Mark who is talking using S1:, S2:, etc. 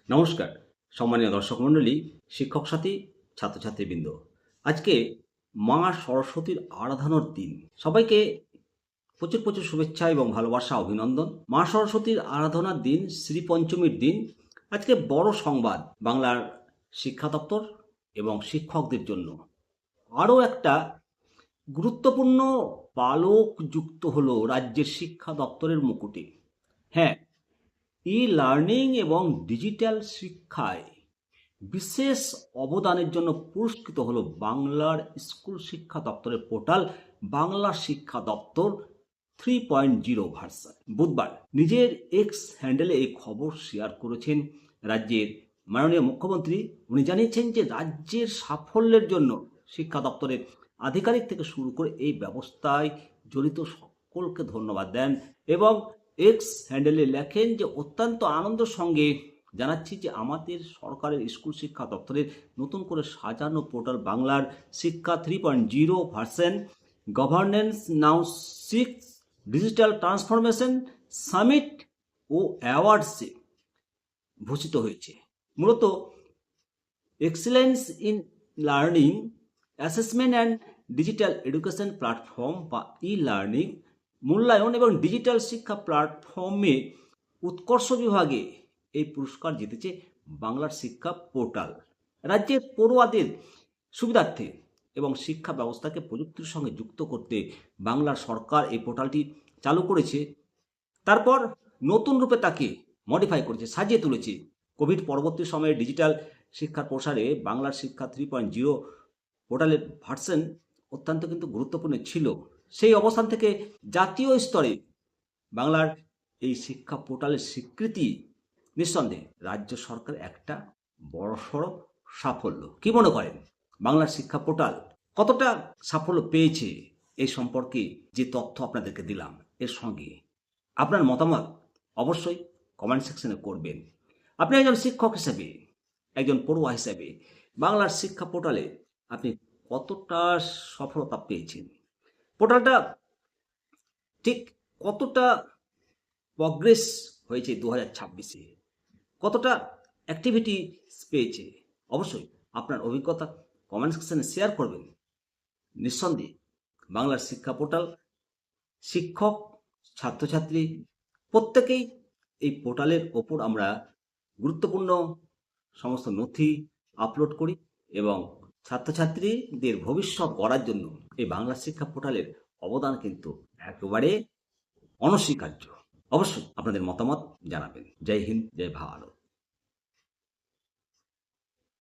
S1: নমস্কার সম্মানীয় দর্শক মণ্ডলী, শিক্ষক সাথী, ছাত্রছাত্রীবৃন্দ। আজকে মা সরস্বতীর আরাধনার দিন। সবাইকে প্রচুর প্রচুর শুভেচ্ছা এবং ভালোবাসা, অভিনন্দন। মা সরস্বতীর আরাধনার দিন, শ্রী পঞ্চমীর দিন। আজকে বড় সংবাদ বাংলার শিক্ষা দপ্তর এবং শিক্ষকদের জন্য। আরও একটা গুরুত্বপূর্ণ পালক যুক্ত হলো রাজ্যের শিক্ষা দপ্তরের মুকুটে। হ্যাঁ, ই লার্নিং এবং ডিজিটাল শিক্ষায় বিশেষ অবদানের জন্য পুরস্কৃত হলো বাংলার স্কুল শিক্ষা দপ্তরের পোর্টাল বাংলা শিক্ষা দপ্তর 3.0 ভার্সন। বুধবার নিজের এক্স হ্যান্ডেলে এই খবর শেয়ার করেছেন রাজ্যের মাননীয় মুখ্যমন্ত্রী। উনি জানিয়েছেন যে রাজ্যের সাফল্যের জন্য শিক্ষা দপ্তরের আধিকারিক থেকে শুরু করে এই ব্যবস্থায় জড়িত সকলকে ধন্যবাদ দেন এবং এক্স হ্যান্ডেলে লেখেন যে অত্যন্ত আনন্দের সঙ্গে জানাচ্ছি যে আমাদের সরকারের স্কুল শিক্ষা দপ্তরের নতুন করে সাজানো পোর্টাল বাংলার শিক্ষা 3.0 ভার্সন গভর্নেন্স নাও 6 ডিজিটাল ট্রান্সফরমেশন সামিট ও অ্যাওয়ার্ডসে ভূষিত হয়েছে। মূলত excellence in learning assessment and digital education platform বা ই লার্নিং মূল্যায়ন এবং ডিজিটাল শিক্ষা প্ল্যাটফর্মে উৎকর্ষ বিভাগে এই পুরস্কার জিতেছে বাংলার শিক্ষা পোর্টাল। রাজ্যের পড়ুয়াদের সুবিধার্থে এবং শিক্ষা ব্যবস্থাকে প্রযুক্তির সঙ্গে যুক্ত করতে বাংলার সরকার এই পোর্টালটি চালু করেছে। তারপর নতুন রূপে তাকে মডিফাই করেছে, সাজিয়ে তুলেছে। কোভিড পরবর্তী সময়ে ডিজিটাল শিক্ষার প্রসারে বাংলার শিক্ষা 3.0 পোর্টালের ভার্সন অত্যন্ত কিন্তু গুরুত্বপূর্ণ ছিল। সেই অবস্থান থেকে জাতীয় স্তরে বাংলার এই শিক্ষা পোর্টালের স্বীকৃতি নিঃসন্দেহে রাজ্য সরকারের একটা বড়সড় সাফল্য। কি মনে করেন, বাংলার শিক্ষা পোর্টাল কতটা সাফল্য পেয়েছে? এই সম্পর্কে যে তথ্য আপনাদেরকে দিলাম, এর সঙ্গে আপনার মতামত অবশ্যই কমেন্ট সেকশনে করবেন। আপনি একজন শিক্ষক হিসেবে, একজন পড়ুয়া হিসেবে বাংলার শিক্ষা পোর্টালে আপনি কতটা সফলতা পেয়েছেন? পোর্টালটা ঠিক কতটা প্রগ্রেস হয়েছে 2026-এ, কতটা অ্যাক্টিভিটি পেয়েছে? অবশ্যই আপনার অভিজ্ঞতা কমেন্ট সেকশনে শেয়ার করবেন। নিঃসন্দেহে বাংলার শিক্ষা পোর্টাল শিক্ষক, ছাত্রছাত্রী প্রত্যেকেই এই পোর্টালের ওপর আমরা গুরুত্বপূর্ণ সমস্ত নথি আপলোড করি এবং ছাত্রছাত্রীদের ভবিষ্যৎ গড়ার জন্য এই বাংলা শিক্ষা পোর্টালের অবদান কিন্তু একেবারে অনস্বীকার্য। অবশ্যই আপনাদের মতামত জানাবেন। জয় হিন্দ, জয় ভারত।